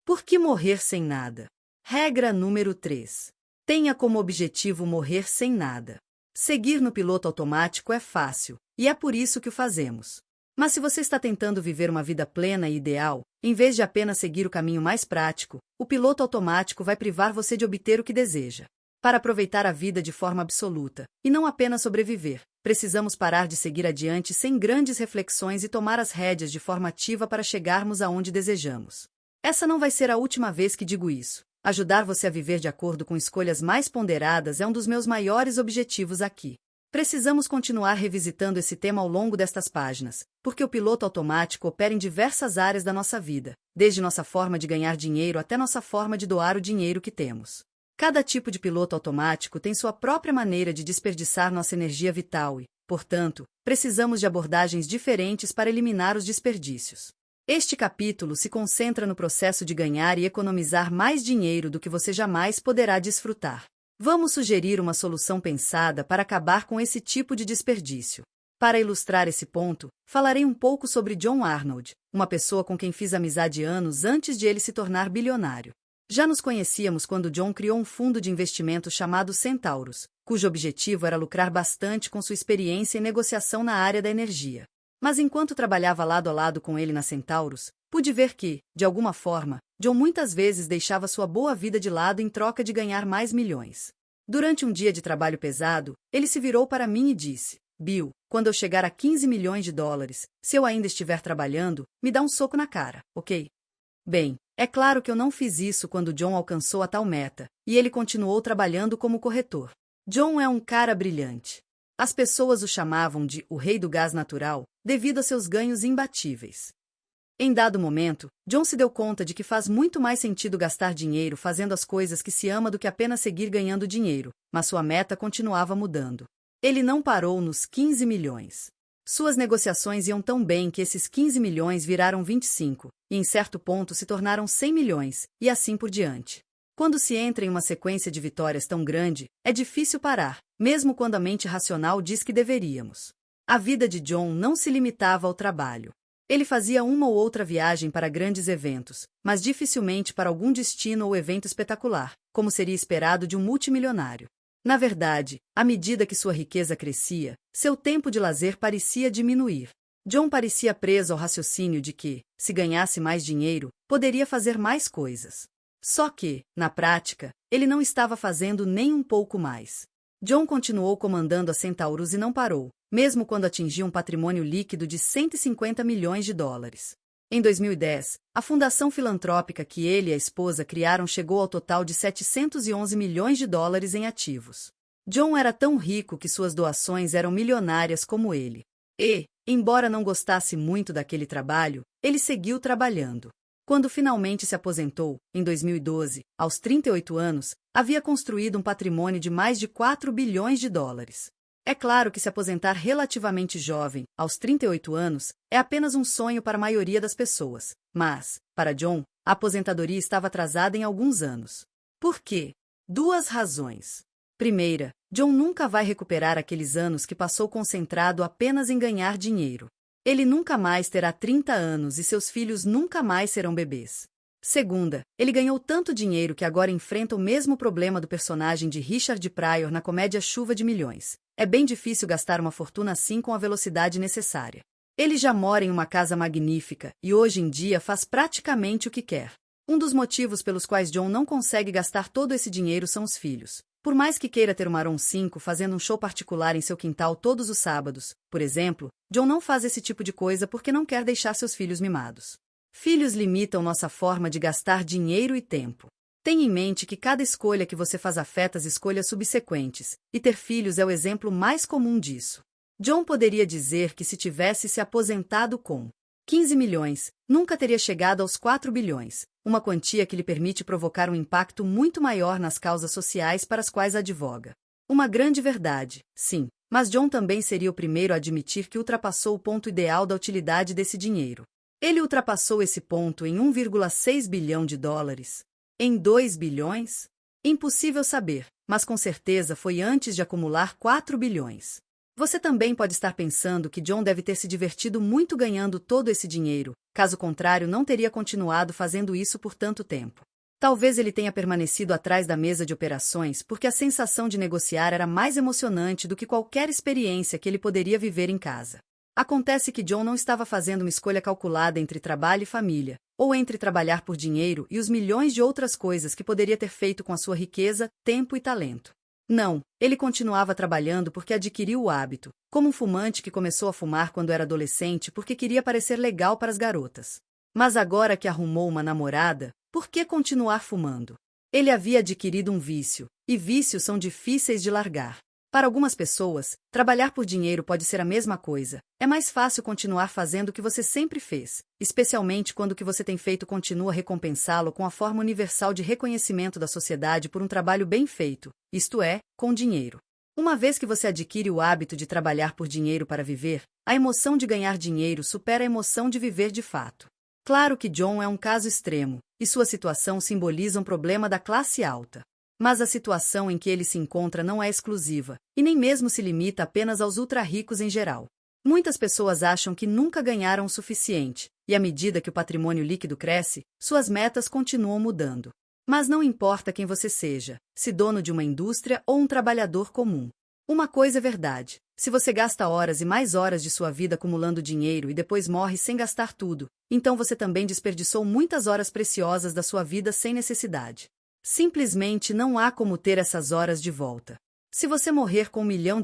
Por que morrer sem nada? Regra número 3. Tenha como objetivo morrer sem nada. Seguir no piloto automático é fácil, e é por isso que o fazemos. Mas se você está tentando viver uma vida plena e ideal, em vez de apenas seguir o caminho mais prático, o piloto automático vai privar você de obter o que deseja. Para aproveitar a vida de forma absoluta, e não apenas sobreviver, precisamos parar de seguir adiante sem grandes reflexões e tomar as rédeas de forma ativa para chegarmos aonde desejamos. Essa não vai ser a última vez que digo isso. Ajudar você a viver de acordo com escolhas mais ponderadas é um dos meus maiores objetivos aqui. Precisamos continuar revisitando esse tema ao longo destas páginas, porque o piloto automático opera em diversas áreas da nossa vida, desde nossa forma de ganhar dinheiro até nossa forma de doar o dinheiro que temos. Cada tipo de piloto automático tem sua própria maneira de desperdiçar nossa energia vital e, portanto, precisamos de abordagens diferentes para eliminar os desperdícios. Este capítulo se concentra no processo de ganhar e economizar mais dinheiro do que você jamais poderá desfrutar. Vamos sugerir uma solução pensada para acabar com esse tipo de desperdício. Para ilustrar esse ponto, falarei um pouco sobre John Arnold, uma pessoa com quem fiz amizade anos antes de ele se tornar bilionário. Já nos conhecíamos quando John criou um fundo de investimento chamado Centaurus, cujo objetivo era lucrar bastante com sua experiência em negociação na área da energia. Mas enquanto trabalhava lado a lado com ele na Centaurus, pude ver que, de alguma forma, John muitas vezes deixava sua boa vida de lado em troca de ganhar mais milhões. Durante um dia de trabalho pesado, ele se virou para mim e disse: Bill, quando eu chegar a 15 milhões de dólares, se eu ainda estiver trabalhando, me dá um soco na cara, ok? Bem, é claro que eu não fiz isso quando John alcançou a tal meta, e ele continuou trabalhando como corretor. John é um cara brilhante. As pessoas o chamavam de o rei do gás natural, devido a seus ganhos imbatíveis. Em dado momento, John se deu conta de que faz muito mais sentido gastar dinheiro fazendo as coisas que se ama do que apenas seguir ganhando dinheiro, mas sua meta continuava mudando. Ele não parou nos 15 milhões. Suas negociações iam tão bem que esses 15 milhões viraram 25, e em certo ponto se tornaram 100 milhões, e assim por diante. Quando se entra em uma sequência de vitórias tão grande, é difícil parar, mesmo quando a mente racional diz que deveríamos. A vida de John não se limitava ao trabalho. Ele fazia uma ou outra viagem para grandes eventos, mas dificilmente para algum destino ou evento espetacular, como seria esperado de um multimilionário. Na verdade, à medida que sua riqueza crescia, seu tempo de lazer parecia diminuir. John parecia preso ao raciocínio de que, se ganhasse mais dinheiro, poderia fazer mais coisas. Só que, na prática, ele não estava fazendo nem um pouco mais. John continuou comandando a Centaurus e não parou, mesmo quando atingiu um patrimônio líquido de 150 milhões de dólares. Em 2010, a fundação filantrópica que ele e a esposa criaram chegou ao total de 711 milhões de dólares em ativos. John era tão rico que suas doações eram milionárias como ele. E, embora não gostasse muito daquele trabalho, ele seguiu trabalhando. Quando finalmente se aposentou, em 2012, aos 38 anos, havia construído um patrimônio de mais de 4 bilhões de dólares. É claro que se aposentar relativamente jovem, aos 38 anos, é apenas um sonho para a maioria das pessoas, mas, para John, a aposentadoria estava atrasada em alguns anos. Por quê? 2 razões. Primeira, John nunca vai recuperar aqueles anos que passou concentrado apenas em ganhar dinheiro. Ele nunca mais terá 30 anos e seus filhos nunca mais serão bebês. Segunda, ele ganhou tanto dinheiro que agora enfrenta o mesmo problema do personagem de Richard Pryor na comédia Chuva de Milhões. É bem difícil gastar uma fortuna assim com a velocidade necessária. Ele já mora em uma casa magnífica e hoje em dia faz praticamente o que quer. Um dos motivos pelos quais John não consegue gastar todo esse dinheiro são os filhos. Por mais que queira ter um Maroon 5 fazendo um show particular em seu quintal todos os sábados, por exemplo, John não faz esse tipo de coisa porque não quer deixar seus filhos mimados. Filhos limitam nossa forma de gastar dinheiro e tempo. Tenha em mente que cada escolha que você faz afeta as escolhas subsequentes, e ter filhos é o exemplo mais comum disso. John poderia dizer que se tivesse se aposentado com 15 milhões, nunca teria chegado aos 4 bilhões, uma quantia que lhe permite provocar um impacto muito maior nas causas sociais para as quais advoga. Uma grande verdade, sim, mas John também seria o primeiro a admitir que ultrapassou o ponto ideal da utilidade desse dinheiro. Ele ultrapassou esse ponto em 1,6 bilhão de dólares. Em 2 bilhões? Impossível saber, mas com certeza foi antes de acumular 4 bilhões. Você também pode estar pensando que John deve ter se divertido muito ganhando todo esse dinheiro, caso contrário não teria continuado fazendo isso por tanto tempo. Talvez ele tenha permanecido atrás da mesa de operações porque a sensação de negociar era mais emocionante do que qualquer experiência que ele poderia viver em casa. Acontece que John não estava fazendo uma escolha calculada entre trabalho e família, ou entre trabalhar por dinheiro e os milhões de outras coisas que poderia ter feito com a sua riqueza, tempo e talento. Não, ele continuava trabalhando porque adquiriu o hábito, como um fumante que começou a fumar quando era adolescente porque queria parecer legal para as garotas. Mas agora que arrumou uma namorada, por que continuar fumando? Ele havia adquirido um vício, e vícios são difíceis de largar. Para algumas pessoas, trabalhar por dinheiro pode ser a mesma coisa. É mais fácil continuar fazendo o que você sempre fez, especialmente quando o que você tem feito continua a recompensá-lo com a forma universal de reconhecimento da sociedade por um trabalho bem feito, isto é, com dinheiro. Uma vez que você adquire o hábito de trabalhar por dinheiro para viver, a emoção de ganhar dinheiro supera a emoção de viver de fato. Claro que John é um caso extremo, e sua situação simboliza um problema da classe alta. Mas a situação em que ele se encontra não é exclusiva, e nem mesmo se limita apenas aos ultra-ricos em geral. Muitas pessoas acham que nunca ganharam o suficiente, e à medida que o patrimônio líquido cresce, suas metas continuam mudando. Mas não importa quem você seja, se dono de uma indústria ou um trabalhador comum. Uma coisa é verdade: se você gasta horas e mais horas de sua vida acumulando dinheiro e depois morre sem gastar tudo, então você também desperdiçou muitas horas preciosas da sua vida sem necessidade. Simplesmente não há como ter essas horas de volta. Se você morrer com $1 milhão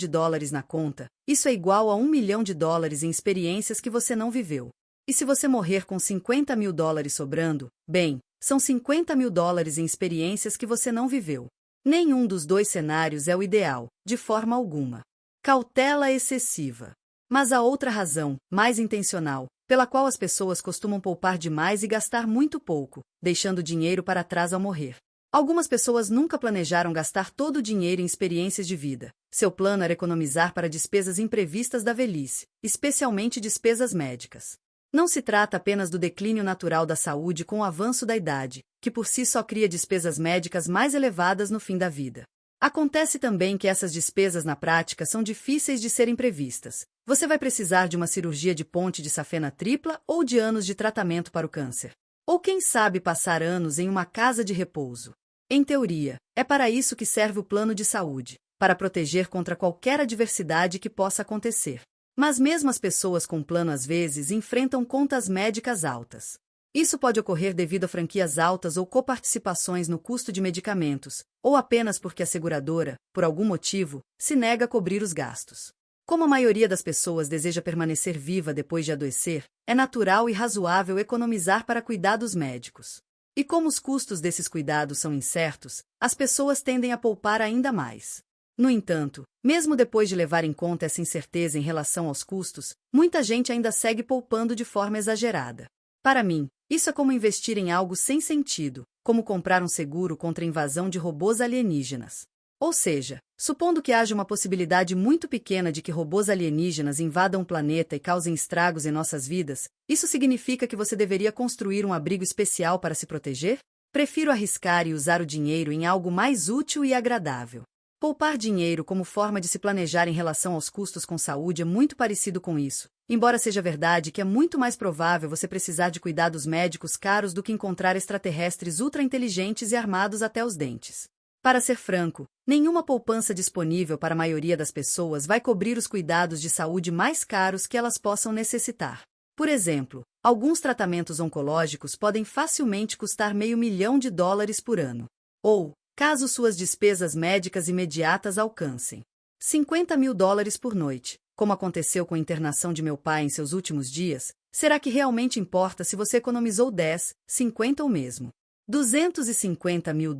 na conta, isso é igual a $1 milhão em experiências que você não viveu. E se você morrer com $50 mil sobrando, bem, são $50 mil em experiências que você não viveu. Nenhum dos dois cenários é o ideal, de forma alguma. Cautela excessiva. Mas há outra razão, mais intencional, pela qual as pessoas costumam poupar demais e gastar muito pouco, deixando dinheiro para trás ao morrer. Algumas pessoas nunca planejaram gastar todo o dinheiro em experiências de vida. Seu plano era economizar para despesas imprevistas da velhice, especialmente despesas médicas. Não se trata apenas do declínio natural da saúde com o avanço da idade, que por si só cria despesas médicas mais elevadas no fim da vida. Acontece também que essas despesas na prática são difíceis de serem previstas. Você vai precisar de uma cirurgia de ponte de safena tripla ou de anos de tratamento para o câncer. Ou quem sabe passar anos em uma casa de repouso. Em teoria, é para isso que serve o plano de saúde, para proteger contra qualquer adversidade que possa acontecer. Mas mesmo as pessoas com plano às vezes enfrentam contas médicas altas. Isso pode ocorrer devido a franquias altas ou coparticipações no custo de medicamentos, ou apenas porque a seguradora, por algum motivo, se nega a cobrir os gastos. Como a maioria das pessoas deseja permanecer viva depois de adoecer, é natural e razoável economizar para cuidados médicos. E como os custos desses cuidados são incertos, as pessoas tendem a poupar ainda mais. No entanto, mesmo depois de levar em conta essa incerteza em relação aos custos, muita gente ainda segue poupando de forma exagerada. Para mim, isso é como investir em algo sem sentido, como comprar um seguro contra a invasão de robôs alienígenas. Ou seja, supondo que haja uma possibilidade muito pequena de que robôs alienígenas invadam o planeta e causem estragos em nossas vidas, isso significa que você deveria construir um abrigo especial para se proteger? Prefiro arriscar e usar o dinheiro em algo mais útil e agradável. Poupar dinheiro como forma de se planejar em relação aos custos com saúde é muito parecido com isso, embora seja verdade que é muito mais provável você precisar de cuidados médicos caros do que encontrar extraterrestres ultra-inteligentes e armados até os dentes. Para ser franco, nenhuma poupança disponível para a maioria das pessoas vai cobrir os cuidados de saúde mais caros que elas possam necessitar. Por exemplo, alguns tratamentos oncológicos podem facilmente custar $500 mil por ano. Ou, caso suas despesas médicas imediatas alcancem $50 mil por noite, como aconteceu com a internação de meu pai em seus últimos dias, será que realmente importa se você economizou 10, 50 ou mesmo $250 mil?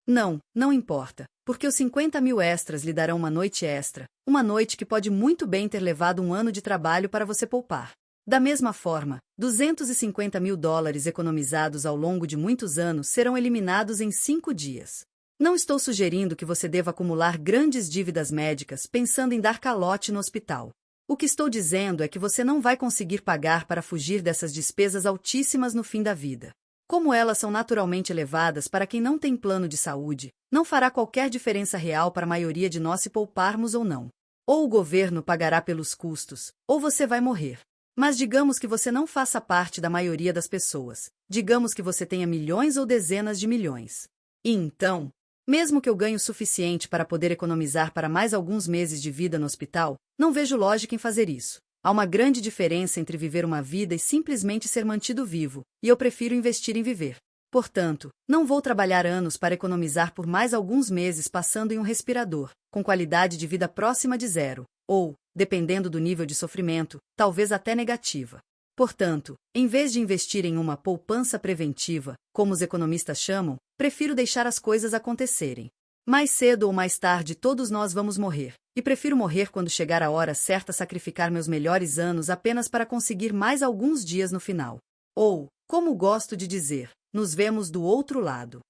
Não, não importa, porque os 50 mil extras lhe darão uma noite extra, uma noite que pode muito bem ter levado um ano de trabalho para você poupar. Da mesma forma, $250 mil economizados ao longo de muitos anos serão eliminados em 5 dias. Não estou sugerindo que você deva acumular grandes dívidas médicas pensando em dar calote no hospital. O que estou dizendo é que você não vai conseguir pagar para fugir dessas despesas altíssimas no fim da vida. Como elas são naturalmente elevadas para quem não tem plano de saúde, não fará qualquer diferença real para a maioria de nós se pouparmos ou não. Ou o governo pagará pelos custos, ou você vai morrer. Mas digamos que você não faça parte da maioria das pessoas. Digamos que você tenha milhões ou dezenas de milhões. E então, mesmo que eu ganhe o suficiente para poder economizar para mais alguns meses de vida no hospital, não vejo lógica em fazer isso. Há uma grande diferença entre viver uma vida e simplesmente ser mantido vivo, e eu prefiro investir em viver. Portanto, não vou trabalhar anos para economizar por mais alguns meses passando em um respirador, com qualidade de vida próxima de zero, ou, dependendo do nível de sofrimento, talvez até negativa. Portanto, em vez de investir em uma poupança preventiva, como os economistas chamam, prefiro deixar as coisas acontecerem. Mais cedo ou mais tarde todos nós vamos morrer, e prefiro morrer quando chegar a hora certa, sacrificar meus melhores anos apenas para conseguir mais alguns dias no final. Ou, como gosto de dizer, nos vemos do outro lado.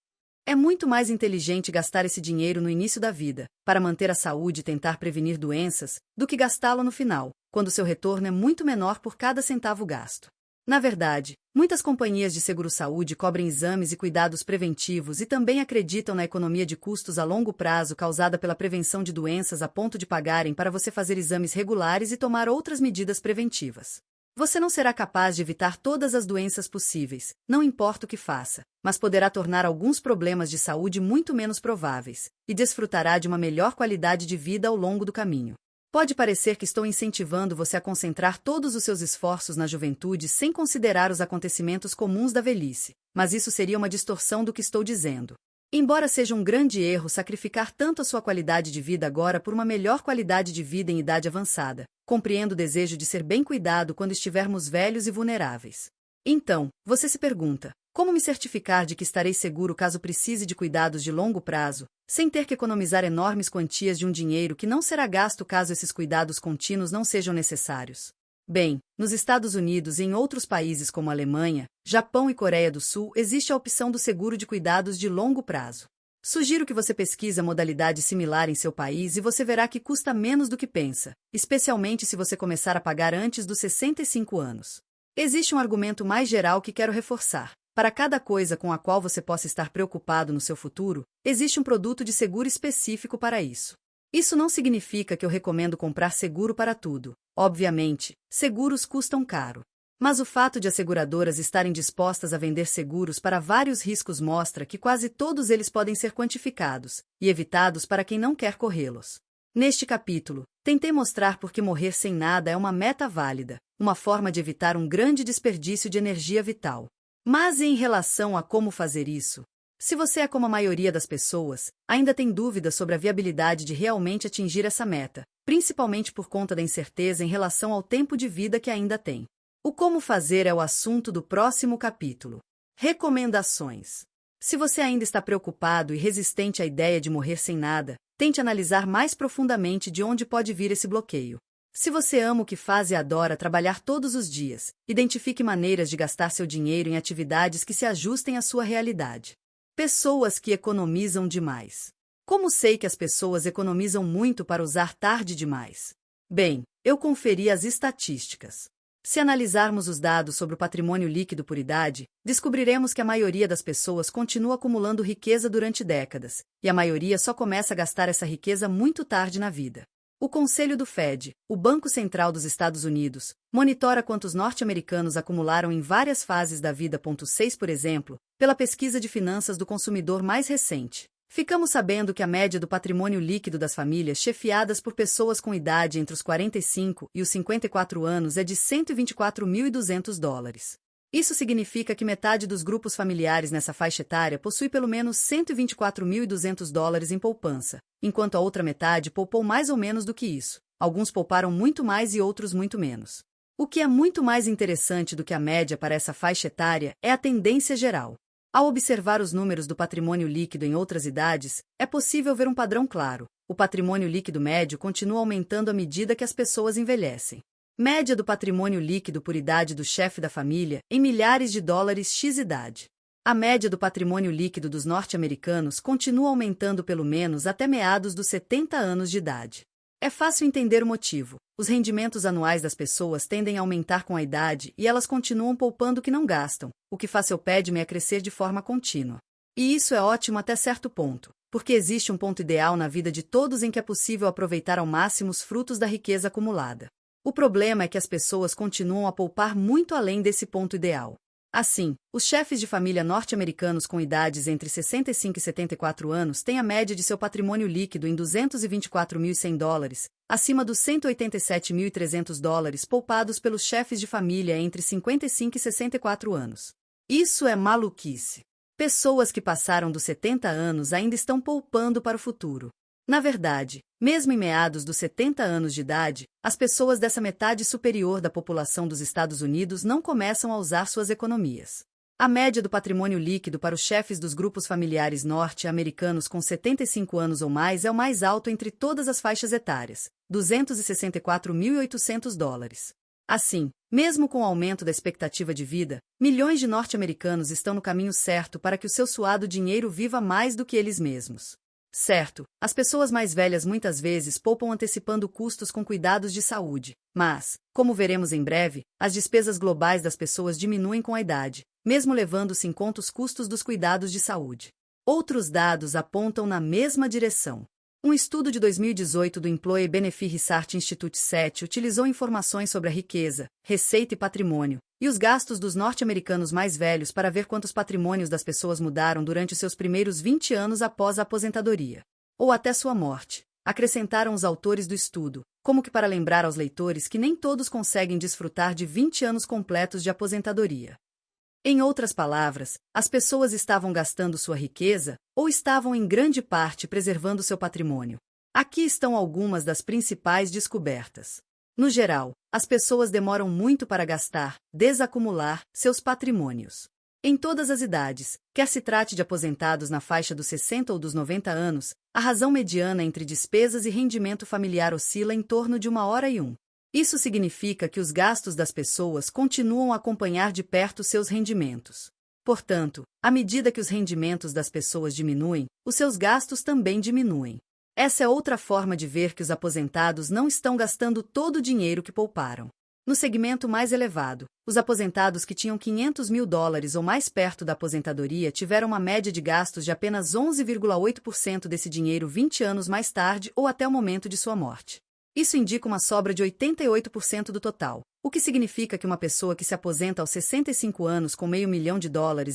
É muito mais inteligente gastar esse dinheiro no início da vida, para manter a saúde e tentar prevenir doenças, do que gastá-lo no final, quando seu retorno é muito menor por cada centavo gasto. Na verdade, muitas companhias de seguro-saúde cobrem exames e cuidados preventivos e também acreditam na economia de custos a longo prazo causada pela prevenção de doenças a ponto de pagarem para você fazer exames regulares e tomar outras medidas preventivas. Você não será capaz de evitar todas as doenças possíveis, não importa o que faça, mas poderá tornar alguns problemas de saúde muito menos prováveis, e desfrutará de uma melhor qualidade de vida ao longo do caminho. Pode parecer que estou incentivando você a concentrar todos os seus esforços na juventude sem considerar os acontecimentos comuns da velhice, mas isso seria uma distorção do que estou dizendo. Embora seja um grande erro sacrificar tanto a sua qualidade de vida agora por uma melhor qualidade de vida em idade avançada, compreendo o desejo de ser bem cuidado quando estivermos velhos e vulneráveis. Então, você se pergunta, como me certificar de que estarei seguro caso precise de cuidados de longo prazo, sem ter que economizar enormes quantias de um dinheiro que não será gasto caso esses cuidados contínuos não sejam necessários? Bem, nos Estados Unidos e em outros países como Alemanha, Japão e Coreia do Sul existe a opção do seguro de cuidados de longo prazo. Sugiro que você pesquise a modalidade similar em seu país e você verá que custa menos do que pensa, especialmente se você começar a pagar antes dos 65 anos. Existe um argumento mais geral que quero reforçar. Para cada coisa com a qual você possa estar preocupado no seu futuro, existe um produto de seguro específico para isso. Isso não significa que eu recomendo comprar seguro para tudo. Obviamente, seguros custam caro. Mas o fato de as seguradoras estarem dispostas a vender seguros para vários riscos mostra que quase todos eles podem ser quantificados e evitados para quem não quer corrê-los. Neste capítulo, tentei mostrar por que morrer sem nada é uma meta válida, uma forma de evitar um grande desperdício de energia vital. Mas em relação a como fazer isso, se você é como a maioria das pessoas, ainda tem dúvidas sobre a viabilidade de realmente atingir essa meta, principalmente por conta da incerteza em relação ao tempo de vida que ainda tem. O como fazer é o assunto do próximo capítulo. Recomendações. Se você ainda está preocupado e resistente à ideia de morrer sem nada, tente analisar mais profundamente de onde pode vir esse bloqueio. Se você ama o que faz e adora trabalhar todos os dias, identifique maneiras de gastar seu dinheiro em atividades que se ajustem à sua realidade. Pessoas que economizam demais. Como sei que as pessoas economizam muito para usar tarde demais? Bem, eu conferi as estatísticas. Se analisarmos os dados sobre o patrimônio líquido por idade, descobriremos que a maioria das pessoas continua acumulando riqueza durante décadas, e a maioria só começa a gastar essa riqueza muito tarde na vida. O Conselho do Fed, o Banco Central dos Estados Unidos, monitora quantos norte-americanos acumularam em várias fases da vida. 6, por exemplo, pela pesquisa de finanças do consumidor mais recente. Ficamos sabendo que a média do patrimônio líquido das famílias chefiadas por pessoas com idade entre os 45 e os 54 anos é de $124.200. Isso significa que metade dos grupos familiares nessa faixa etária possui pelo menos $124.200 em poupança, enquanto a outra metade poupou mais ou menos do que isso. Alguns pouparam muito mais e outros muito menos. O que é muito mais interessante do que a média para essa faixa etária é a tendência geral. Ao observar os números do patrimônio líquido em outras idades, é possível ver um padrão claro. O patrimônio líquido médio continua aumentando à medida que as pessoas envelhecem. Média do patrimônio líquido por idade do chefe da família, em milhares de dólares x idade. A média do patrimônio líquido dos norte-americanos continua aumentando pelo menos até meados dos 70 anos de idade. É fácil entender o motivo. Os rendimentos anuais das pessoas tendem a aumentar com a idade e elas continuam poupando o que não gastam, o que faz seu PEDM a crescer de forma contínua. E isso é ótimo até certo ponto, porque existe um ponto ideal na vida de todos em que é possível aproveitar ao máximo os frutos da riqueza acumulada. O problema é que as pessoas continuam a poupar muito além desse ponto ideal. Assim, os chefes de família norte-americanos com idades entre 65 e 74 anos têm a média de seu patrimônio líquido em $224.100, acima dos $187.300 poupados pelos chefes de família entre 55 e 64 anos. Isso é maluquice. Pessoas que passaram dos 70 anos ainda estão poupando para o futuro. Na verdade, mesmo em meados dos 70 anos de idade, as pessoas dessa metade superior da população dos Estados Unidos não começam a usar suas economias. A média do patrimônio líquido para os chefes dos grupos familiares norte-americanos com 75 anos ou mais é o mais alto entre todas as faixas etárias, $264.800. Assim, mesmo com o aumento da expectativa de vida, milhões de norte-americanos estão no caminho certo para que o seu suado dinheiro viva mais do que eles mesmos. Certo, as pessoas mais velhas muitas vezes poupam antecipando custos com cuidados de saúde, mas, como veremos em breve, as despesas globais das pessoas diminuem com a idade, mesmo levando-se em conta os custos dos cuidados de saúde. Outros dados apontam na mesma direção. Um estudo de 2018 do Employee Benefit Research Institute (SET) utilizou informações sobre a riqueza, receita e patrimônio, e os gastos dos norte-americanos mais velhos para ver quantos patrimônios das pessoas mudaram durante os seus primeiros 20 anos após a aposentadoria, ou até sua morte, acrescentaram os autores do estudo, como que para lembrar aos leitores que nem todos conseguem desfrutar de 20 anos completos de aposentadoria. Em outras palavras, as pessoas estavam gastando sua riqueza, ou estavam em grande parte preservando seu patrimônio. Aqui estão algumas das principais descobertas. No geral, as pessoas demoram muito para gastar, desacumular, seus patrimônios. Em todas as idades, quer se trate de aposentados na faixa dos 60 ou dos 90 anos, a razão mediana entre despesas e rendimento familiar oscila em torno de 1 hora e 1. Isso significa que os gastos das pessoas continuam a acompanhar de perto seus rendimentos. Portanto, à medida que os rendimentos das pessoas diminuem, os seus gastos também diminuem. Essa é outra forma de ver que os aposentados não estão gastando todo o dinheiro que pouparam. No segmento mais elevado, os aposentados que tinham $500.000 ou mais perto da aposentadoria tiveram uma média de gastos de apenas 11,8% desse dinheiro 20 anos mais tarde ou até o momento de sua morte. Isso indica uma sobra de 88% do total, o que significa que uma pessoa que se aposenta aos 65 anos com $500 mil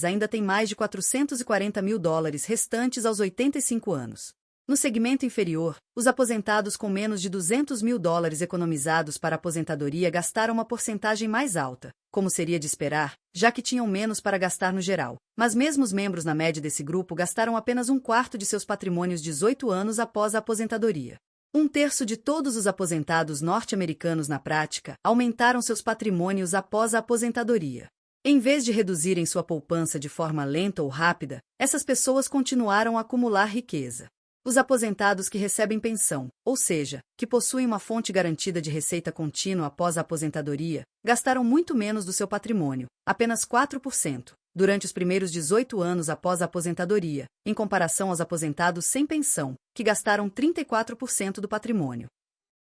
ainda tem mais de $440.000 restantes aos 85 anos. No segmento inferior, os aposentados com menos de $200.000 economizados para a aposentadoria gastaram uma porcentagem mais alta, como seria de esperar, já que tinham menos para gastar no geral, mas mesmo os membros na média desse grupo gastaram apenas 1/4 de seus patrimônios 18 anos após a aposentadoria. 1/3 de todos os aposentados norte-americanos na prática aumentaram seus patrimônios após a aposentadoria. Em vez de reduzirem sua poupança de forma lenta ou rápida, essas pessoas continuaram a acumular riqueza. Os aposentados que recebem pensão, ou seja, que possuem uma fonte garantida de receita contínua após a aposentadoria, gastaram muito menos do seu patrimônio, apenas 4%, durante os primeiros 18 anos após a aposentadoria, em comparação aos aposentados sem pensão, que gastaram 34% do patrimônio.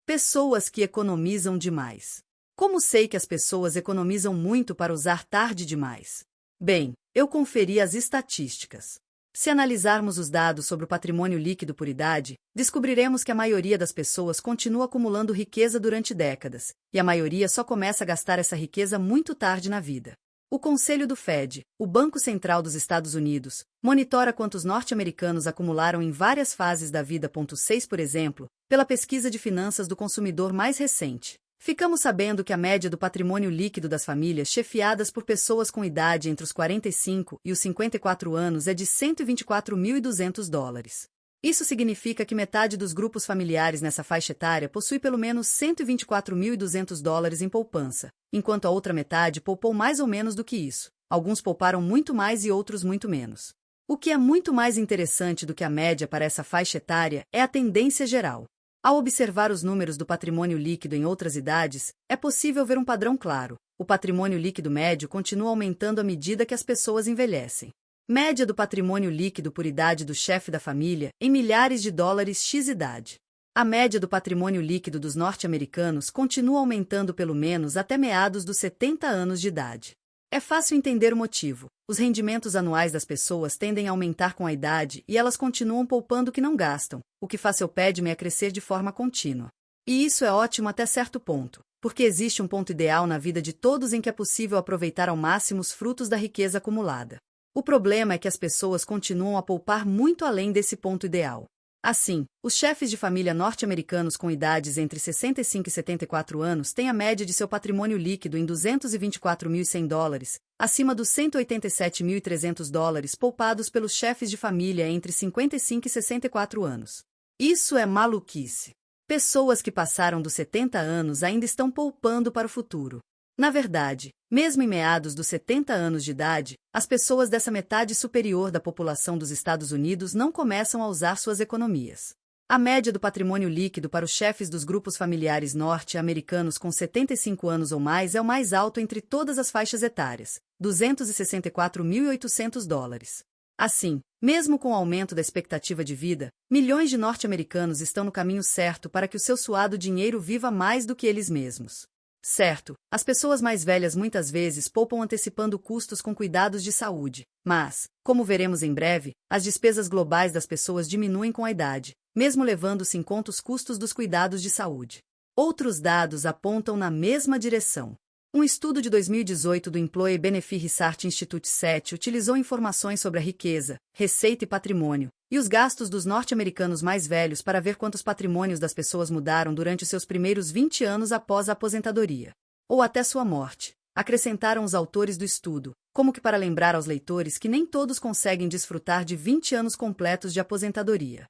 Pessoas que economizam demais. Como sei que as pessoas economizam muito para usar tarde demais? Bem, eu conferi as estatísticas. Se analisarmos os dados sobre o patrimônio líquido por idade, descobriremos que a maioria das pessoas continua acumulando riqueza durante décadas, e a maioria só começa a gastar essa riqueza muito tarde na vida. O Conselho do Fed, o Banco Central dos Estados Unidos, monitora quantos norte-americanos acumularam em várias fases da vida. 6, por exemplo, pela pesquisa de finanças do consumidor mais recente. Ficamos sabendo que a média do patrimônio líquido das famílias chefiadas por pessoas com idade entre os 45 e os 54 anos é de $124.200. Isso significa que metade dos grupos familiares nessa faixa etária possui pelo menos $124.200 em poupança, enquanto a outra metade poupou mais ou menos do que isso. Alguns pouparam muito mais e outros muito menos. O que é muito mais interessante do que a média para essa faixa etária é a tendência geral. Ao observar os números do patrimônio líquido em outras idades, é possível ver um padrão claro. O patrimônio líquido médio continua aumentando à medida que as pessoas envelhecem. Média do patrimônio líquido por idade do chefe da família, em milhares de dólares x idade. A média do patrimônio líquido dos norte-americanos continua aumentando pelo menos até meados dos 70 anos de idade. É fácil entender o motivo. Os rendimentos anuais das pessoas tendem a aumentar com a idade e elas continuam poupando o que não gastam, o que faz seu PEDME a crescer de forma contínua. E isso é ótimo até certo ponto, porque existe um ponto ideal na vida de todos em que é possível aproveitar ao máximo os frutos da riqueza acumulada. O problema é que as pessoas continuam a poupar muito além desse ponto ideal. Assim, os chefes de família norte-americanos com idades entre 65 e 74 anos têm a média de seu patrimônio líquido em $224.100, acima dos $187.300 poupados pelos chefes de família entre 55 e 64 anos. Isso é maluquice. Pessoas que passaram dos 70 anos ainda estão poupando para o futuro. Na verdade, mesmo em meados dos 70 anos de idade, as pessoas dessa metade superior da população dos Estados Unidos não começam a usar suas economias. A média do patrimônio líquido para os chefes dos grupos familiares norte-americanos com 75 anos ou mais é o mais alto entre todas as faixas etárias, $264.800. Assim, mesmo com o aumento da expectativa de vida, milhões de norte-americanos estão no caminho certo para que o seu suado dinheiro viva mais do que eles mesmos. Certo, as pessoas mais velhas muitas vezes poupam antecipando custos com cuidados de saúde, mas, como veremos em breve, as despesas globais das pessoas diminuem com a idade, mesmo levando-se em conta os custos dos cuidados de saúde. Outros dados apontam na mesma direção. Um estudo de 2018 do Employee Benefit Research Institute (SET) utilizou informações sobre a riqueza, receita e patrimônio, e os gastos dos norte-americanos mais velhos para ver quantos patrimônios das pessoas mudaram durante seus primeiros 20 anos após a aposentadoria. Ou até sua morte, acrescentaram os autores do estudo, como que para lembrar aos leitores que nem todos conseguem desfrutar de 20 anos completos de aposentadoria.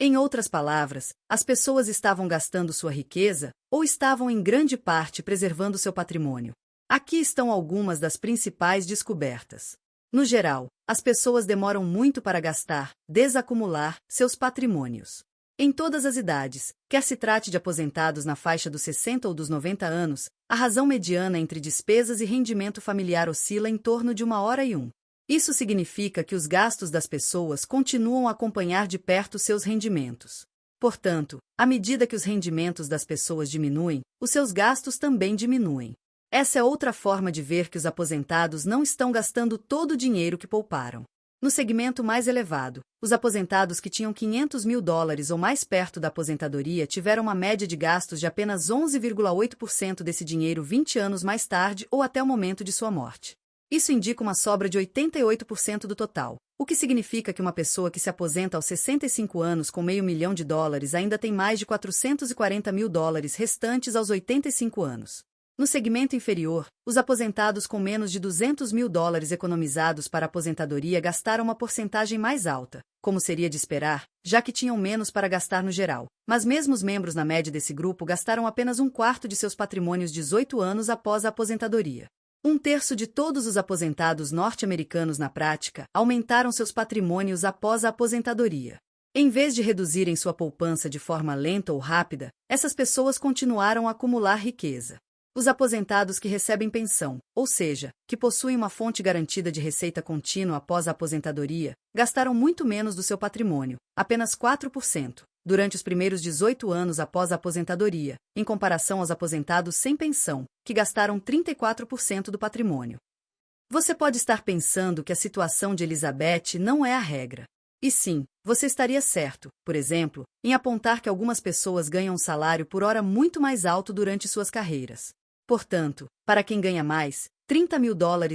Em outras palavras, as pessoas estavam gastando sua riqueza, ou estavam em grande parte preservando seu patrimônio. Aqui estão algumas das principais descobertas. No geral, as pessoas demoram muito para gastar, desacumular, seus patrimônios. Em todas as idades, quer se trate de aposentados na faixa dos 60 ou dos 90 anos, a razão mediana entre despesas e rendimento familiar oscila em torno de 1 hora e 1. Isso significa que os gastos das pessoas continuam a acompanhar de perto seus rendimentos. Portanto, à medida que os rendimentos das pessoas diminuem, os seus gastos também diminuem. Essa é outra forma de ver que os aposentados não estão gastando todo o dinheiro que pouparam. No segmento mais elevado, os aposentados que tinham $500.000 ou mais perto da aposentadoria tiveram uma média de gastos de apenas 11,8% desse dinheiro 20 anos mais tarde ou até o momento de sua morte. Isso indica uma sobra de 88% do total, o que significa que uma pessoa que se aposenta aos 65 anos com $500 mil ainda tem mais de $440 mil restantes aos 85 anos. No segmento inferior, os aposentados com menos de $200 mil economizados para a aposentadoria gastaram uma porcentagem mais alta, como seria de esperar, já que tinham menos para gastar no geral. Mas mesmo os membros na média desse grupo gastaram apenas 1/4 de seus patrimônios 18 anos após a aposentadoria. 1/3 de todos os aposentados norte-americanos na prática aumentaram seus patrimônios após a aposentadoria. Em vez de reduzirem sua poupança de forma lenta ou rápida, essas pessoas continuaram a acumular riqueza. Os aposentados que recebem pensão, ou seja, que possuem uma fonte garantida de receita contínua após a aposentadoria, gastaram muito menos do seu patrimônio, apenas 4%, durante os primeiros 18 anos após a aposentadoria, em comparação aos aposentados sem pensão, que gastaram 34% do patrimônio. Você pode estar pensando que a situação de Elizabeth não é a regra. E sim, você estaria certo, por exemplo, em apontar que algumas pessoas ganham um salário por hora muito mais alto durante suas carreiras. Portanto, para quem ganha mais, $30 mil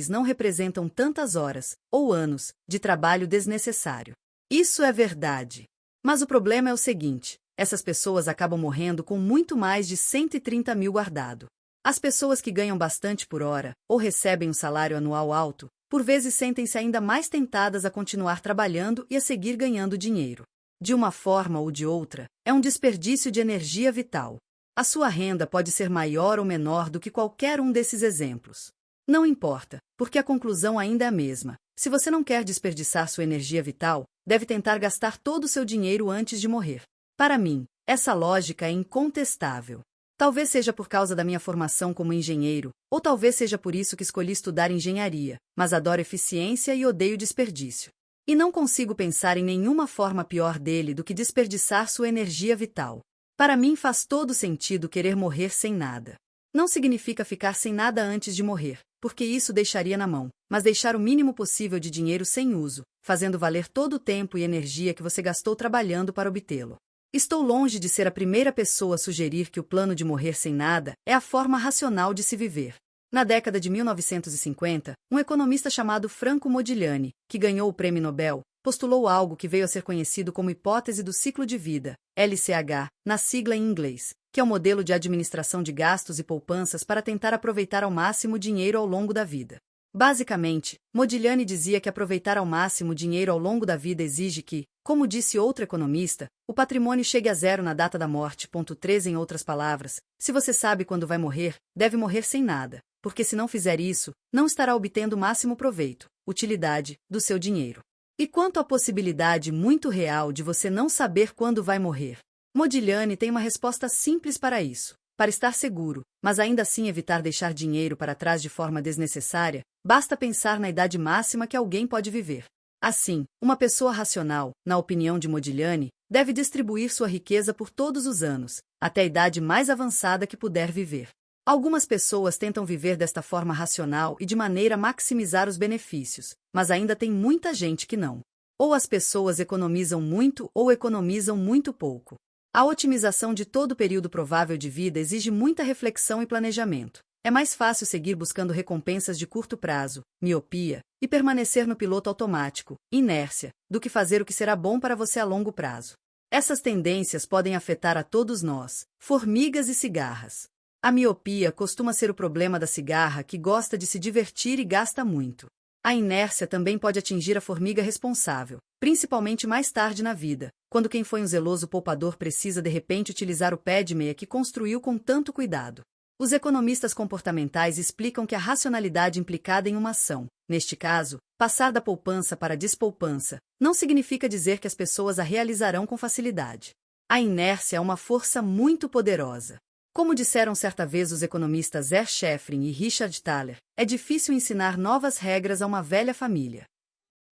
não representam tantas horas, ou anos, de trabalho desnecessário. Isso é verdade. Mas o problema é o seguinte: essas pessoas acabam morrendo com muito mais de 130 mil guardado. As pessoas que ganham bastante por hora, ou recebem um salário anual alto, por vezes sentem-se ainda mais tentadas a continuar trabalhando e a seguir ganhando dinheiro. De uma forma ou de outra, é um desperdício de energia vital. A sua renda pode ser maior ou menor do que qualquer um desses exemplos. Não importa, porque a conclusão ainda é a mesma. Se você não quer desperdiçar sua energia vital, deve tentar gastar todo o seu dinheiro antes de morrer. Para mim, essa lógica é incontestável. Talvez seja por causa da minha formação como engenheiro, ou talvez seja por isso que escolhi estudar engenharia, mas adoro eficiência e odeio desperdício. E não consigo pensar em nenhuma forma pior dele do que desperdiçar sua energia vital. Para mim faz todo sentido querer morrer sem nada. Não significa ficar sem nada antes de morrer, porque isso deixaria na mão, mas deixar o mínimo possível de dinheiro sem uso, fazendo valer todo o tempo e energia que você gastou trabalhando para obtê-lo. Estou longe de ser a primeira pessoa a sugerir que o plano de morrer sem nada é a forma racional de se viver. Na década de 1950, um economista chamado Franco Modigliani, que ganhou o Prêmio Nobel, postulou algo que veio a ser conhecido como hipótese do ciclo de vida, LCH, na sigla em inglês, que é o modelo de administração de gastos e poupanças para tentar aproveitar ao máximo o dinheiro ao longo da vida. Basicamente, Modigliani dizia que aproveitar ao máximo o dinheiro ao longo da vida exige que, como disse outro economista, o patrimônio chegue a zero na data da morte. 3 Em outras palavras, se você sabe quando vai morrer, deve morrer sem nada, porque se não fizer isso, não estará obtendo o máximo proveito, utilidade, do seu dinheiro. E quanto à possibilidade muito real de você não saber quando vai morrer? Modigliani tem uma resposta simples para isso. Para estar seguro, mas ainda assim evitar deixar dinheiro para trás de forma desnecessária, basta pensar na idade máxima que alguém pode viver. Assim, uma pessoa racional, na opinião de Modigliani, deve distribuir sua riqueza por todos os anos, até a idade mais avançada que puder viver. Algumas pessoas tentam viver desta forma racional e de maneira a maximizar os benefícios, mas ainda tem muita gente que não. Ou as pessoas economizam muito ou economizam muito pouco. A otimização de todo o período provável de vida exige muita reflexão e planejamento. É mais fácil seguir buscando recompensas de curto prazo, miopia, e permanecer no piloto automático, inércia, do que fazer o que será bom para você a longo prazo. Essas tendências podem afetar a todos nós, formigas e cigarras. A miopia costuma ser o problema da cigarra que gosta de se divertir e gasta muito. A inércia também pode atingir a formiga responsável, principalmente mais tarde na vida, quando quem foi um zeloso poupador precisa de repente utilizar o pé de meia que construiu com tanto cuidado. Os economistas comportamentais explicam que a racionalidade implicada em uma ação, neste caso, passar da poupança para a despoupança, não significa dizer que as pessoas a realizarão com facilidade. A inércia é uma força muito poderosa. Como disseram certa vez os economistas R. Schefrin e Richard Thaler, é difícil ensinar novas regras a uma velha família.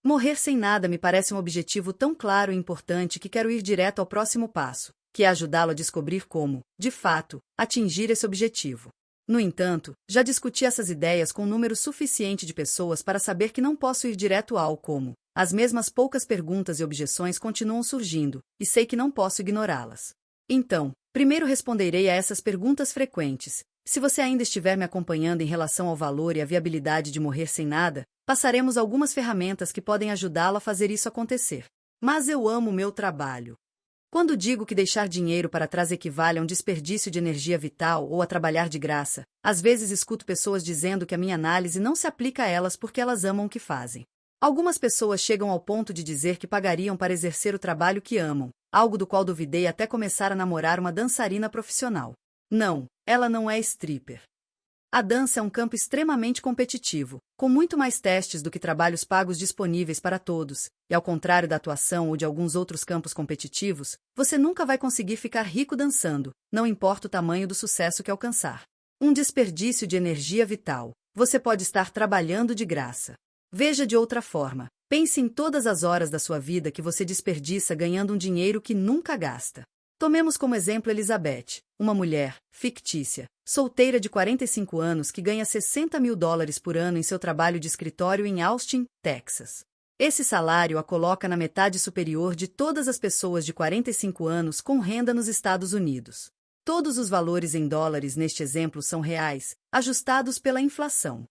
Morrer sem nada me parece um objetivo tão claro e importante que quero ir direto ao próximo passo, que é ajudá-lo a descobrir como, de fato, atingir esse objetivo. No entanto, já discuti essas ideias com um número suficiente de pessoas para saber que não posso ir direto ao como. As mesmas poucas perguntas e objeções continuam surgindo, e sei que não posso ignorá-las. Então, primeiro responderei a essas perguntas frequentes. Se você ainda estiver me acompanhando em relação ao valor e à viabilidade de morrer sem nada, passaremos algumas ferramentas que podem ajudá-lo a fazer isso acontecer. Mas eu amo o meu trabalho. Quando digo que deixar dinheiro para trás equivale a um desperdício de energia vital ou a trabalhar de graça, às vezes escuto pessoas dizendo que a minha análise não se aplica a elas porque elas amam o que fazem. Algumas pessoas chegam ao ponto de dizer que pagariam para exercer o trabalho que amam, algo do qual duvidei até começar a namorar uma dançarina profissional. Não, ela não é stripper. A dança é um campo extremamente competitivo, com muito mais testes do que trabalhos pagos disponíveis para todos, e ao contrário da atuação ou de alguns outros campos competitivos, você nunca vai conseguir ficar rico dançando, não importa o tamanho do sucesso que alcançar. Um desperdício de energia vital. Você pode estar trabalhando de graça. Veja de outra forma. Pense em todas as horas da sua vida que você desperdiça ganhando um dinheiro que nunca gasta. Tomemos como exemplo Elizabeth, uma mulher, fictícia, solteira de 45 anos que ganha $60.000 por ano em seu trabalho de escritório em Austin, Texas. Esse salário a coloca na metade superior de todas as pessoas de 45 anos com renda nos Estados Unidos. Todos os valores em dólares neste exemplo são reais, ajustados pela inflação.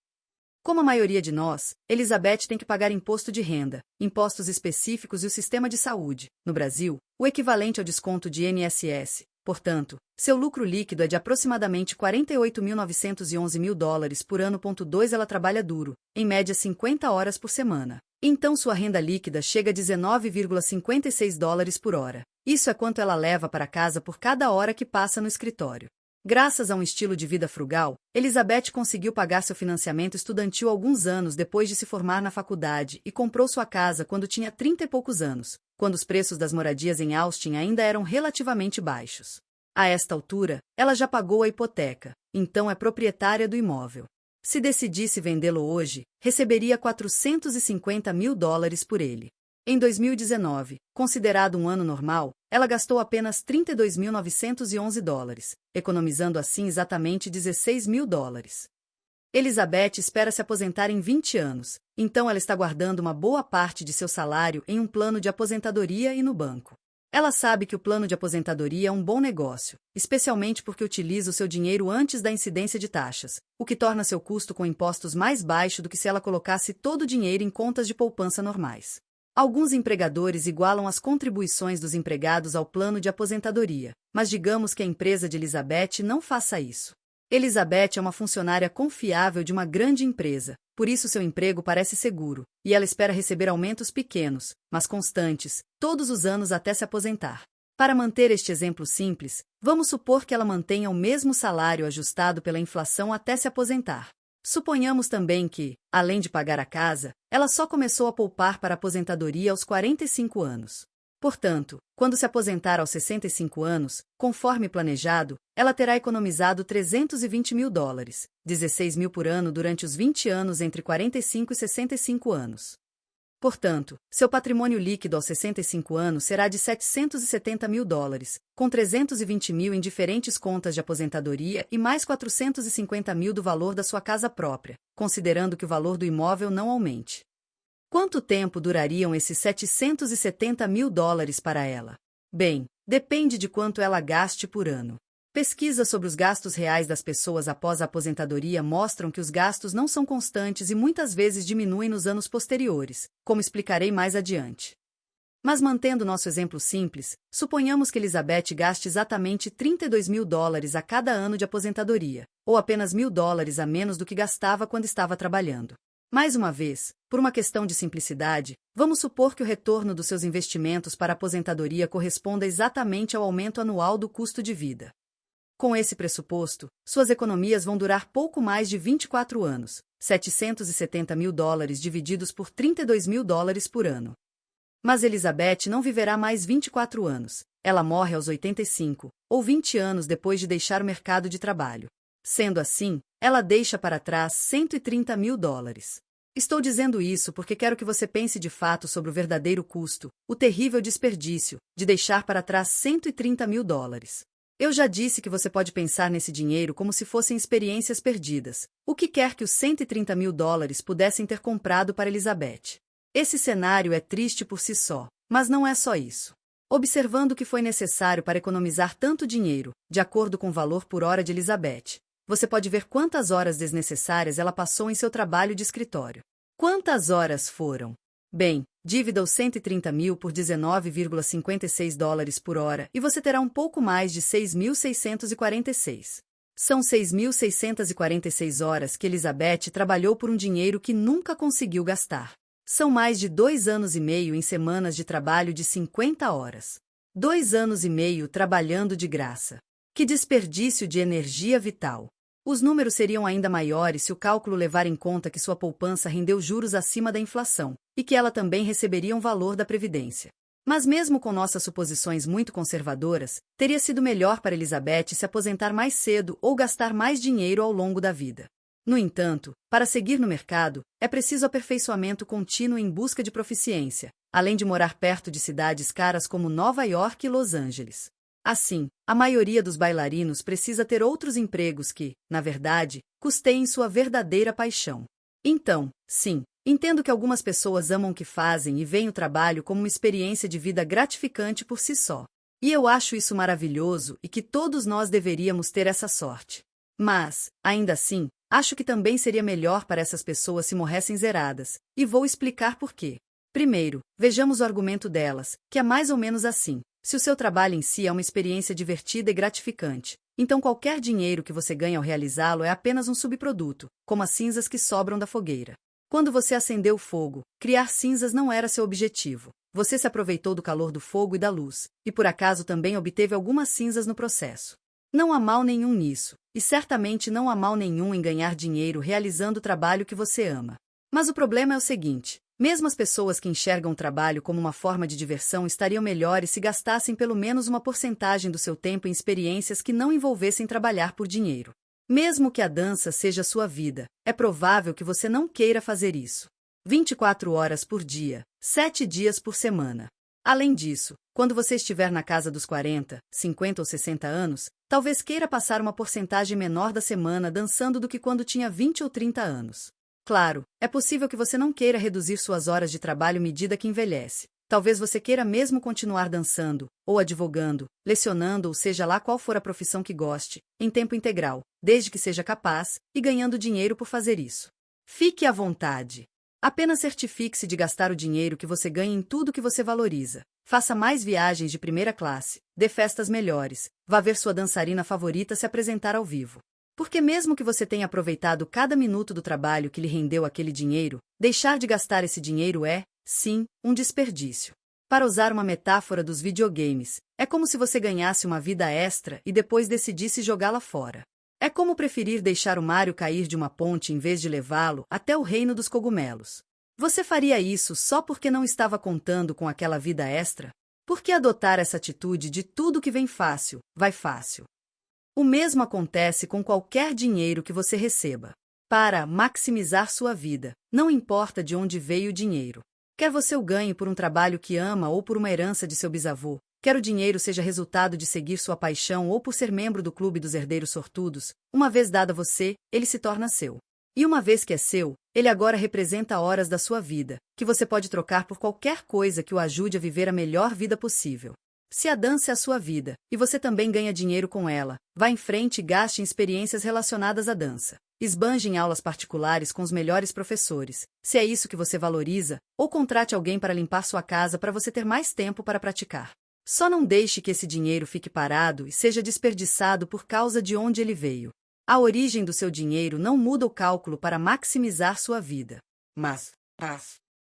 Como a maioria de nós, Elizabeth tem que pagar imposto de renda, impostos específicos e o sistema de saúde, no Brasil, o equivalente ao desconto de INSS. Portanto, seu lucro líquido é de aproximadamente $48.911 por ano. 2 Ela trabalha duro, em média 50 horas por semana. Então sua renda líquida chega a $19,56 por hora. Isso é quanto ela leva para casa por cada hora que passa no escritório. Graças a um estilo de vida frugal, Elizabeth conseguiu pagar seu financiamento estudantil alguns anos depois de se formar na faculdade e comprou sua casa quando tinha 30 e poucos anos, quando os preços das moradias em Austin ainda eram relativamente baixos. A esta altura, ela já pagou a hipoteca, então é proprietária do imóvel. Se decidisse vendê-lo hoje, receberia $450.000 por ele. Em 2019, considerado um ano normal, ela gastou apenas $32.911, economizando assim exatamente $16.000. Elizabeth espera se aposentar em 20 anos, então ela está guardando uma boa parte de seu salário em um plano de aposentadoria e no banco. Ela sabe que o plano de aposentadoria é um bom negócio, especialmente porque utiliza o seu dinheiro antes da incidência de taxas, o que torna seu custo com impostos mais baixo do que se ela colocasse todo o dinheiro em contas de poupança normais. Alguns empregadores igualam as contribuições dos empregados ao plano de aposentadoria, mas digamos que a empresa de Elizabeth não faça isso. Elizabeth é uma funcionária confiável de uma grande empresa, por isso seu emprego parece seguro, e ela espera receber aumentos pequenos, mas constantes, todos os anos até se aposentar. Para manter este exemplo simples, vamos supor que ela mantenha o mesmo salário ajustado pela inflação até se aposentar. Suponhamos também que, além de pagar a casa, ela só começou a poupar para a aposentadoria aos 45 anos. Portanto, quando se aposentar aos 65 anos, conforme planejado, ela terá economizado $320.000, 16 mil por ano durante os 20 anos entre 45 e 65 anos. Portanto, seu patrimônio líquido aos 65 anos será de $770.000, com 320 mil em diferentes contas de aposentadoria e mais 450 mil do valor da sua casa própria, considerando que o valor do imóvel não aumente. Quanto tempo durariam esses $770.000 para ela? Bem, depende de quanto ela gaste por ano. Pesquisas sobre os gastos reais das pessoas após a aposentadoria mostram que os gastos não são constantes e muitas vezes diminuem nos anos posteriores, como explicarei mais adiante. Mas mantendo nosso exemplo simples, suponhamos que Elizabeth gaste exatamente $32.000 a cada ano de aposentadoria, ou apenas $1.000 a menos do que gastava quando estava trabalhando. Mais uma vez, por uma questão de simplicidade, vamos supor que o retorno dos seus investimentos para a aposentadoria corresponda exatamente ao aumento anual do custo de vida. Com esse pressuposto, suas economias vão durar pouco mais de 24 anos, $770.000 divididos por $32.000 por ano. Mas Elizabeth não viverá mais 24 anos, ela morre aos 85, ou 20 anos depois de deixar o mercado de trabalho. Sendo assim, ela deixa para trás $130.000. Estou dizendo isso porque quero que você pense de fato sobre o verdadeiro custo, o terrível desperdício, de deixar para trás $130.000. Eu já disse que você pode pensar nesse dinheiro como se fossem experiências perdidas, o que quer que os $130.000 pudessem ter comprado para Elizabeth. Esse cenário é triste por si só, mas não é só isso. Observando o que foi necessário para economizar tanto dinheiro, de acordo com o valor por hora de Elizabeth, você pode ver quantas horas desnecessárias ela passou em seu trabalho de escritório. Quantas horas foram? Bem, dívida os 130 mil por $19,56 por hora e você terá um pouco mais de 6.646. São 6.646 horas que Elizabeth trabalhou por um dinheiro que nunca conseguiu gastar. São mais de 2 anos e meio em semanas de trabalho de 50 horas. 2 anos e meio trabalhando de graça. Que desperdício de energia vital! Os números seriam ainda maiores se o cálculo levar em conta que sua poupança rendeu juros acima da inflação, e que ela também receberia um valor da Previdência. Mas mesmo com nossas suposições muito conservadoras, teria sido melhor para Elizabeth se aposentar mais cedo ou gastar mais dinheiro ao longo da vida. No entanto, para seguir no mercado, é preciso aperfeiçoamento contínuo em busca de proficiência, além de morar perto de cidades caras como Nova York e Los Angeles. Assim, a maioria dos bailarinos precisa ter outros empregos que, na verdade, custeiem sua verdadeira paixão. Então, sim, entendo que algumas pessoas amam o que fazem e veem o trabalho como uma experiência de vida gratificante por si só. E eu acho isso maravilhoso e que todos nós deveríamos ter essa sorte. Mas, ainda assim, acho que também seria melhor para essas pessoas se morressem zeradas, e vou explicar por quê. Primeiro, vejamos o argumento delas, que é mais ou menos assim. Se o seu trabalho em si é uma experiência divertida e gratificante, então qualquer dinheiro que você ganha ao realizá-lo é apenas um subproduto, como as cinzas que sobram da fogueira. Quando você acendeu o fogo, criar cinzas não era seu objetivo. Você se aproveitou do calor do fogo e da luz, e por acaso também obteve algumas cinzas no processo. Não há mal nenhum nisso, e certamente não há mal nenhum em ganhar dinheiro realizando o trabalho que você ama. Mas o problema é o seguinte: mesmo as pessoas que enxergam o trabalho como uma forma de diversão estariam melhores se gastassem pelo menos uma porcentagem do seu tempo em experiências que não envolvessem trabalhar por dinheiro. Mesmo que a dança seja sua vida, é provável que você não queira fazer isso. 24 horas por dia, 7 dias por semana. Além disso, quando você estiver na casa dos 40, 50 ou 60 anos, Talvez queira passar uma porcentagem menor da semana dançando do que quando tinha 20 ou 30 anos. Claro, é possível que você não queira reduzir suas horas de trabalho à medida que envelhece. Talvez você queira mesmo continuar dançando, ou advogando, lecionando ou seja lá qual for a profissão que goste, em tempo integral, desde que seja capaz, e ganhando dinheiro por fazer isso. Fique à vontade. Apenas certifique-se de gastar o dinheiro que você ganha em tudo que você valoriza. Faça mais viagens de primeira classe, dê festas melhores, vá ver sua dançarina favorita se apresentar ao vivo. Porque mesmo que você tenha aproveitado cada minuto do trabalho que lhe rendeu aquele dinheiro, deixar de gastar esse dinheiro é, sim, um desperdício. Para usar uma metáfora dos videogames, é como se você ganhasse uma vida extra e depois decidisse jogá-la fora. É como preferir deixar o Mario cair de uma ponte em vez de levá-lo até o reino dos cogumelos. Você faria isso só porque não estava contando com aquela vida extra? Por que adotar essa atitude de tudo que vem fácil, vai fácil? O mesmo acontece com qualquer dinheiro que você receba. Para maximizar sua vida, não importa de onde veio o dinheiro. Quer você o ganhe por um trabalho que ama ou por uma herança de seu bisavô, quer o dinheiro seja resultado de seguir sua paixão ou por ser membro do clube dos herdeiros sortudos, uma vez dado a você, ele se torna seu. E uma vez que é seu, ele agora representa horas da sua vida, que você pode trocar por qualquer coisa que o ajude a viver a melhor vida possível. Se a dança é a sua vida, e você também ganha dinheiro com ela, vá em frente e gaste em experiências relacionadas à dança. Esbanje em aulas particulares com os melhores professores, se é isso que você valoriza, ou contrate alguém para limpar sua casa para você ter mais tempo para praticar. Só não deixe que esse dinheiro fique parado e seja desperdiçado por causa de onde ele veio. A origem do seu dinheiro não muda o cálculo para maximizar sua vida. Mas,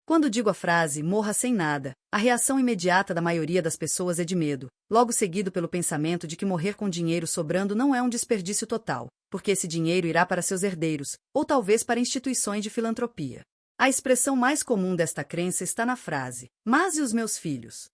quando digo a frase morra sem nada, a reação imediata da maioria das pessoas é de medo, logo seguido pelo pensamento de que morrer com dinheiro sobrando não é um desperdício total, porque esse dinheiro irá para seus herdeiros, ou talvez para instituições de filantropia. A expressão mais comum desta crença está na frase, mas e os meus filhos?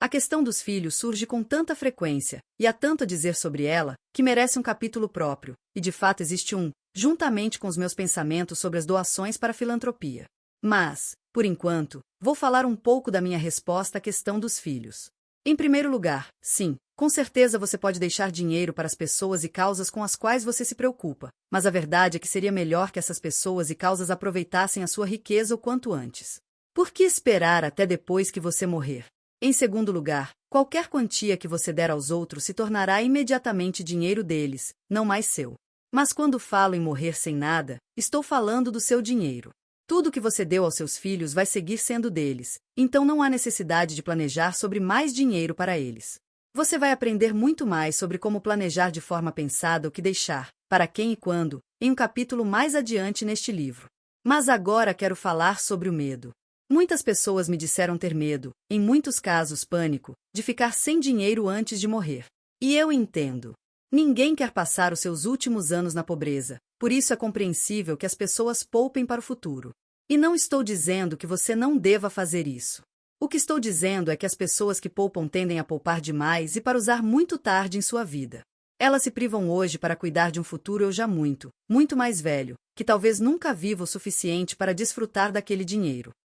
A questão dos filhos surge com tanta frequência, e há tanto a dizer sobre ela, que merece um capítulo próprio, e de fato existe um, juntamente com os meus pensamentos sobre as doações para a filantropia. Mas, por enquanto, vou falar um pouco da minha resposta à questão dos filhos. Em primeiro lugar, sim, com certeza você pode deixar dinheiro para as pessoas e causas com as quais você se preocupa, mas a verdade é que seria melhor que essas pessoas e causas aproveitassem a sua riqueza o quanto antes. Por que esperar até depois que você morrer? Em segundo lugar, qualquer quantia que você der aos outros se tornará imediatamente dinheiro deles, não mais seu. Mas quando falo em morrer sem nada, estou falando do seu dinheiro. Tudo que você deu aos seus filhos vai seguir sendo deles, então não há necessidade de planejar sobre mais dinheiro para eles. Você vai aprender muito mais sobre como planejar de forma pensada o que deixar, para quem e quando, em um capítulo mais adiante neste livro. Mas agora quero falar sobre o medo. Muitas pessoas me disseram ter medo, em muitos casos pânico, de ficar sem dinheiro antes de morrer. E eu entendo. Ninguém quer passar os seus últimos anos na pobreza, por isso é compreensível que as pessoas poupem para o futuro. E não estou dizendo que você não deva fazer isso. O que estou dizendo é que as pessoas que poupam tendem a poupar demais e para usar muito tarde em sua vida. Elas se privam hoje para cuidar de um futuro eu já muito mais velho, que talvez nunca viva o suficiente para desfrutar daquele dinheiro.